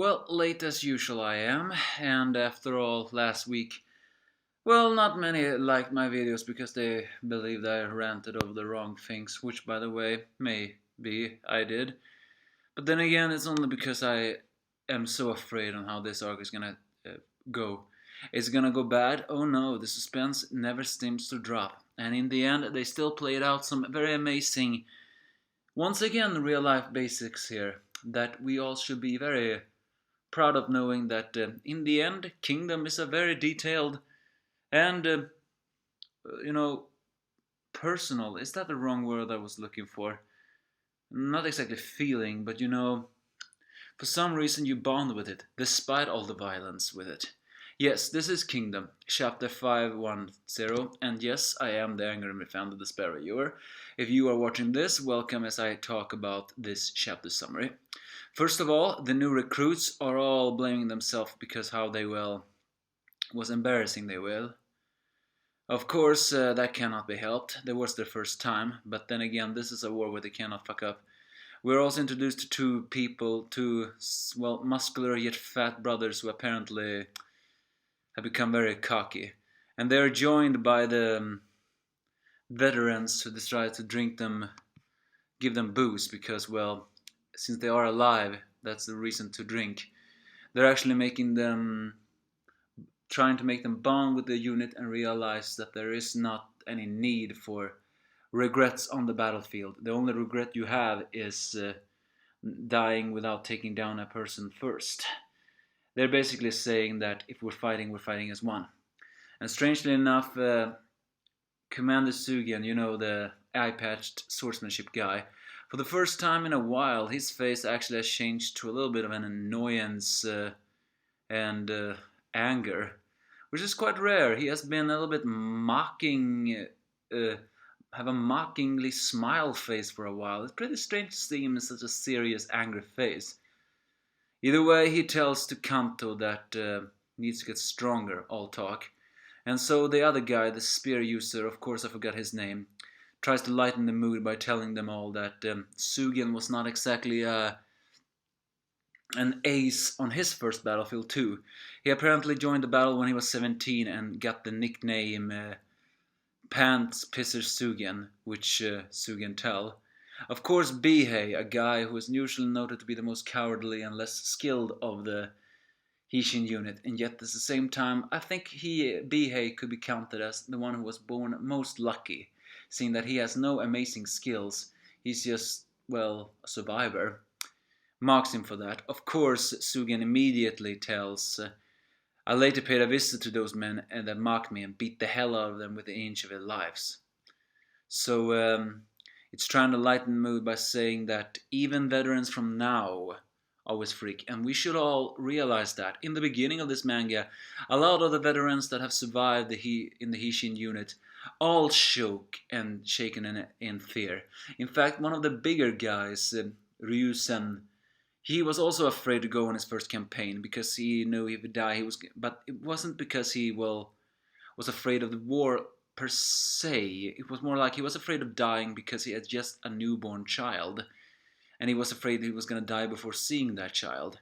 Well, late as usual I am, and after all, last week, well, not many liked my videos because they believed I ranted over the wrong things, which, by the way, maybe I did. But then again, it's only because I am so afraid on how this arc is gonna go. Is it gonna go bad? Oh no, the suspense never seems to drop. And in the end, they still played out some very amazing, once again, real life basics here that we all should be very proud of knowing that in the end, Kingdom is a very detailed and, you know, personal. Is that the wrong word I was looking for? Not exactly feeling, but for some reason you bond with it, despite all the violence with it. Yes, this is Kingdom, chapter 510, and yes, I am the angry and fan of the Despair Reviewer. If you are watching this, welcome as I talk about this chapter summary. First of all, the new recruits are all blaming themselves because how they was embarrassing they will. Of course, that cannot be helped. That was their first time, but then again, this is a war where they cannot fuck up. We're also introduced to two people, two, well, muscular yet fat brothers who apparently have become very cocky. And they're joined by the veterans who decide to give them booze because, well, since they are alive, that's the reason to drink. They're actually trying to make them bond with the unit and realize that there is not any need for regrets on the battlefield. The only regret you have is dying without taking down a person first. They're basically saying that if we're fighting as one. And strangely enough, Commander Sugen, the eye-patched swordsmanship guy, for the first time in a while, his face actually has changed to a little bit of an annoyance and anger, which is quite rare. He has been a little bit have a mockingly smile face for a while. It's pretty strange to see him in such a serious, angry face. Either way, he tells to Kanto that needs to get stronger, all talk. And so the other guy, the spear user, of course I forgot his name, tries to lighten the mood by telling them all that Sugen was not exactly an ace on his first battlefield too. He apparently joined the battle when he was 17 and got the nickname Pants Pisser Sugen, which Sugen tell. Of course Bihei, a guy who is usually noted to be the most cowardly and less skilled of the Hishin unit, and yet at the same time I think Bihei could be counted as the one who was born most lucky, seeing that he has no amazing skills. He's just, well, a survivor. Mocks him for that. Of course, Sugen immediately tells, I later paid a visit to those men and that mocked me and beat the hell out of them with the inch of their lives. So, it's trying to lighten the mood by saying that even veterans from now always freak, and we should all realize that. In the beginning of this manga, a lot of the veterans that have survived in the Hishin unit all shook and shaken in fear. In fact, one of the bigger guys, Ryusen, he was also afraid to go on his first campaign because he knew he would die. But it wasn't because he was afraid of the war per se. It was more like he was afraid of dying because he had just a newborn child, and he was afraid he was going to die before seeing that child.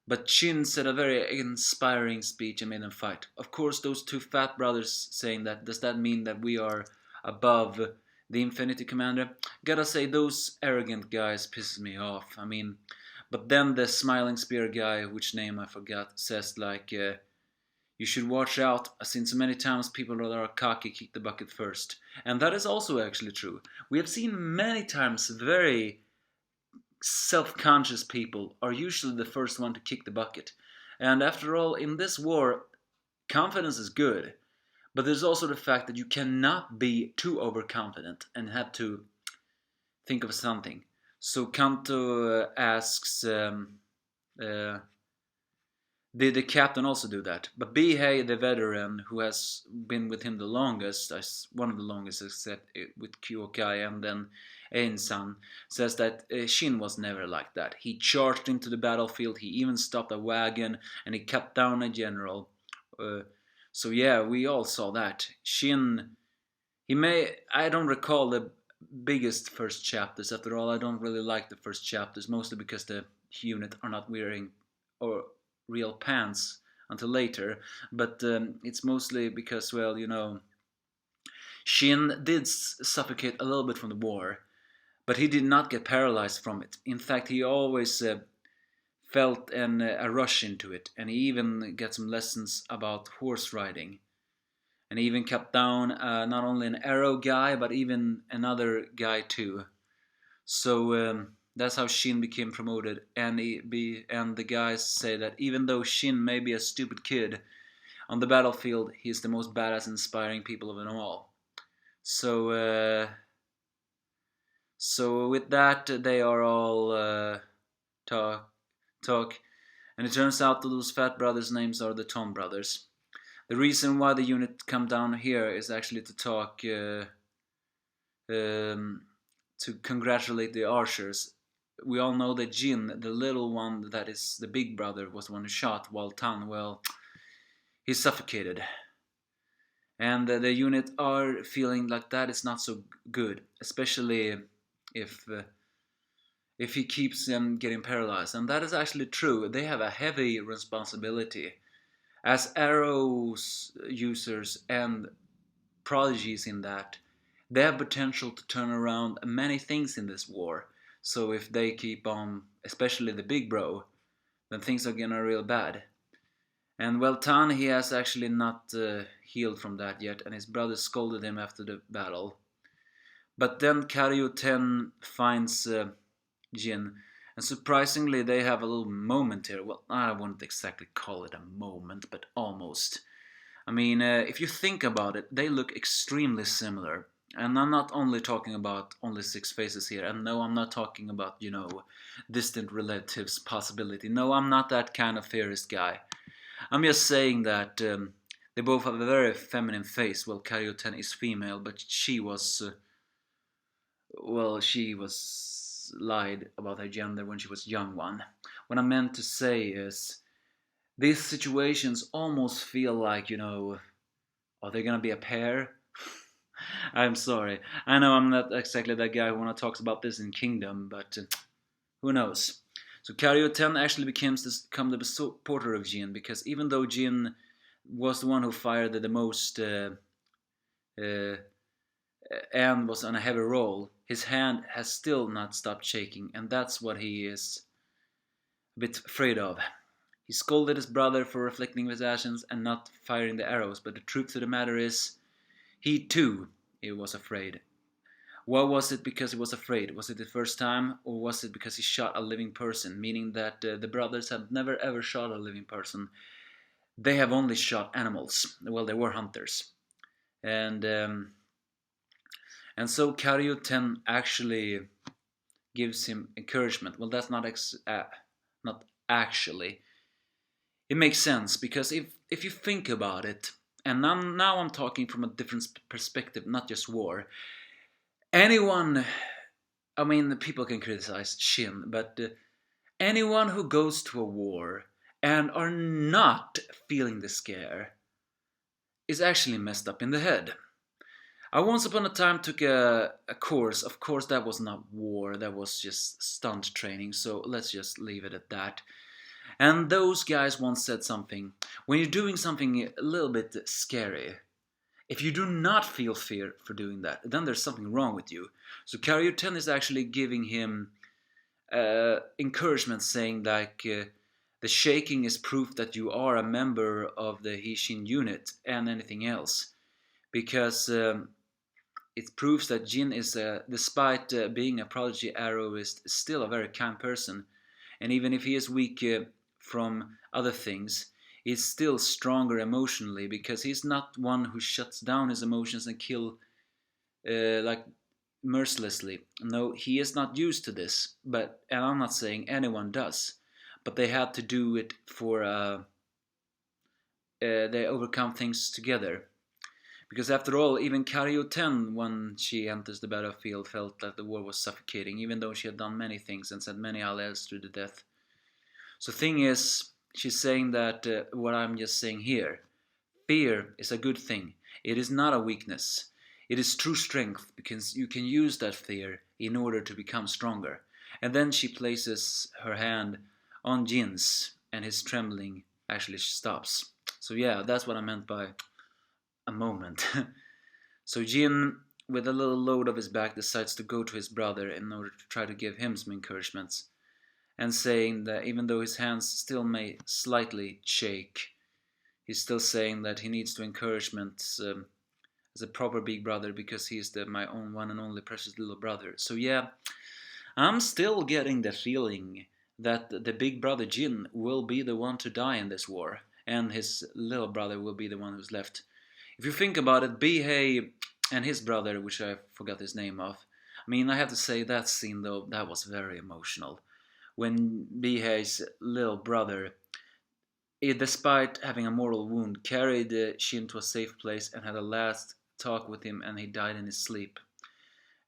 But Shin said a very inspiring speech and made them fight. Of course, those two fat brothers saying that, does that mean that we are above the Infinity Commander? Gotta say, those arrogant guys pisses me off. I mean, but then the smiling spear guy, which name I forgot, says like, you should watch out, since so many times people that are cocky kick the bucket first. And that is also actually true. We have seen many times very self-conscious people are usually the first one to kick the bucket. And after all, in this war, confidence is good. But there's also the fact that you cannot be too overconfident and have to think of something. So Kanto asks, did the captain also do that? But Bihei, the veteran, who has been with him the longest, one of the longest except with Kyokai and then Ein-san, says that Shin was never like that. He charged into the battlefield, he even stopped a wagon, and he cut down a general. So yeah, we all saw that. Shin, I don't recall the biggest first chapters. After all, I don't really like the first chapters, mostly because the unit are not wearing or real pants until later, but it's mostly because, well, Shin did suffocate a little bit from the war, but he did not get paralyzed from it. In fact, he always felt a rush into it, and he even got some lessons about horse riding. And he even cut down not only an arrow guy, but even another guy too. So that's how Shin became promoted. And the guys say that even though Shin may be a stupid kid, on the battlefield he is the most badass, inspiring people of them all. So with that, they are all talk, and it turns out that those fat brothers' names are the Tom brothers. The reason why the unit come down here is actually to talk, to congratulate the archers. We all know that Jin, the little one that is the big brother, was the one who shot, while Tan, well, he suffocated. And the unit are feeling like that is not so good, especially if he keeps them getting paralyzed. And that is actually true. They have a heavy responsibility as arrows users and prodigies in that. They have potential to turn around many things in this war. So if they keep on, especially the big bro, then things are gonna real bad. And well, Tan, he has actually not healed from that yet, and his brother scolded him after the battle. But then Karyo-ten finds Jin, and surprisingly they have a little moment here. Well, I wouldn't exactly call it a moment, but almost. I mean, if you think about it, they look extremely similar. And I'm not only talking about only 6 faces here, and no, I'm not talking about, distant relatives possibility. No, I'm not that kind of theorist guy. I'm just saying that they both have a very feminine face. Well, Karyo-ten is female, but she was lied about her gender when she was young one. What I meant to say is, these situations almost feel like, are they gonna be a pair? I'm sorry. I know I'm not exactly that guy who wanna talks about this in Kingdom, but who knows? So Karyo-ten actually became the supporter of Jin, because even though Jin was the one who fired the most and was on a heavy roll, his hand has still not stopped shaking, and that's what he is a bit afraid of. He scolded his brother for reflecting his actions and not firing the arrows, but the truth of the matter is, he too was afraid. What was it because he was afraid? Was it the first time, or was it because he shot a living person? Meaning that the brothers have never ever shot a living person. They have only shot animals. Well, they were hunters. And so Karyo-ten actually gives him encouragement. Well, that's not actually. It makes sense, because if you think about it, and now I'm talking from a different perspective, not just war. Anyone, I mean, people can criticize Shin, but anyone who goes to a war and are not feeling the scare is actually messed up in the head. I once upon a time took a course. Of course, that was not war, that was just stunt training, so let's just leave it at that. And those guys once said something: when you're doing something a little bit scary, if you do not feel fear for doing that, then there's something wrong with you. So Karyo-ten is actually giving him encouragement, saying like the shaking is proof that you are a member of the Hishin unit and anything else. Because it proves that Jin is, despite being a prodigy arrowist, still a very kind person. And even if he is weak from other things, he's still stronger emotionally, because he's not one who shuts down his emotions and kill like mercilessly. No, he is not used to this. And I'm not saying anyone does, but they had to do it for they overcome things together. Because after all, even Karyo-ten, when she enters the battlefield, felt that the war was suffocating, even though she had done many things and sent many allies through the death. So thing is, she's saying that what I'm just saying here, fear is a good thing. It is not a weakness. It is true strength, because you can use that fear in order to become stronger. And then she places her hand on Jin's, and his trembling actually stops. So yeah, that's what I meant by a moment. So Jin, with a little load off his back, decides to go to his brother in order to try to give him some encouragements, and saying that even though his hands still may slightly shake, he's still saying that he needs to encouragement as a proper big brother, because he's my own one and only precious little brother. So yeah, I'm still getting the feeling that the big brother Jin will be the one to die in this war, and his little brother will be the one who's left. If you think about it, Bihei and his brother, which I forgot his name of, I mean, I have to say that scene though, that was very emotional. When Bihei's little brother, despite having a mortal wound, carried Shin to a safe place and had a last talk with him, and he died in his sleep.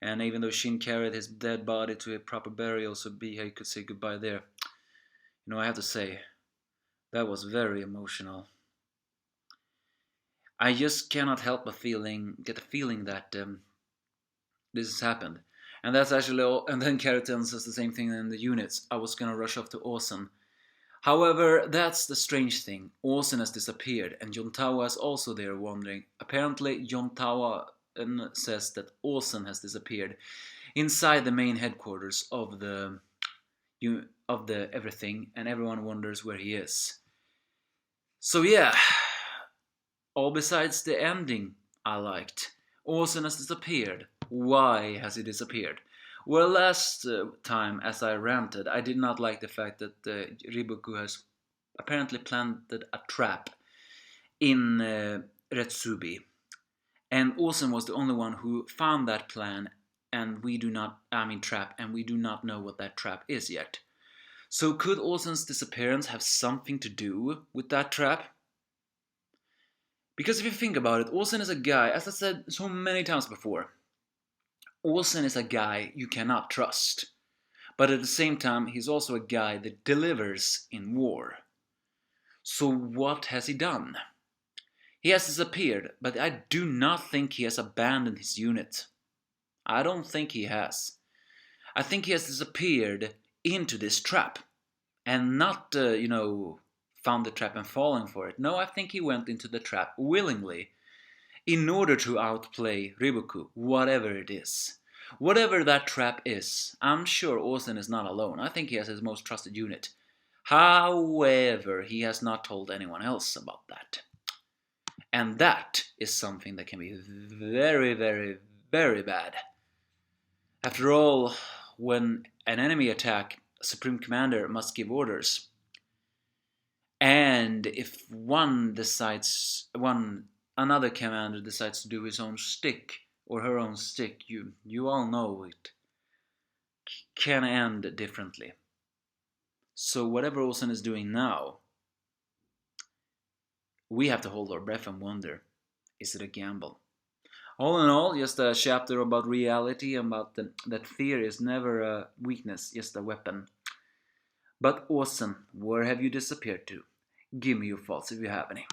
And even though Shin carried his dead body to a proper burial so Bihei could say goodbye there, I have to say, that was very emotional. I just cannot help but get the feeling that this has happened. And that's actually all. And then Keratin says the same thing in the units. I was gonna rush off to Osen. However, that's the strange thing. Osen has disappeared, and Jontawa is also there wandering. Apparently, Jontawa says that Osen has disappeared inside the main headquarters of the everything, and everyone wonders where he is. So yeah, all besides the ending I liked. Osen has disappeared. Why has he disappeared? Well, last time, as I ranted, I did not like the fact that Riboku has apparently planted a trap in Retsubi. And Osen was the only one who found that plan, and trap, and we do not know what that trap is yet. So could Osen's disappearance have something to do with that trap? Because if you think about it, Osen is a guy, as I said so many times before, Osen is a guy you cannot trust. But at the same time, he's also a guy that delivers in war. So what has he done? He has disappeared, but I do not think he has abandoned his unit. I don't think he has. I think he has disappeared into this trap. And not, found the trap and fallen for it. No, I think he went into the trap willingly, in order to outplay Riboku, whatever it is. Whatever that trap is, I'm sure Osen is not alone. I think he has his most trusted unit. However, he has not told anyone else about that. And that is something that can be very, very, very bad. After all, when an enemy attack, a supreme commander must give orders. And if another commander decides to do his own stick or her own stick, you all know it can end differently. So whatever Osen is doing now, we have to hold our breath and wonder, is it a gamble? All in all, just a chapter about reality, about that fear is never a weakness, just a weapon. But Osen, where have you disappeared to? Give me your thoughts if you have any.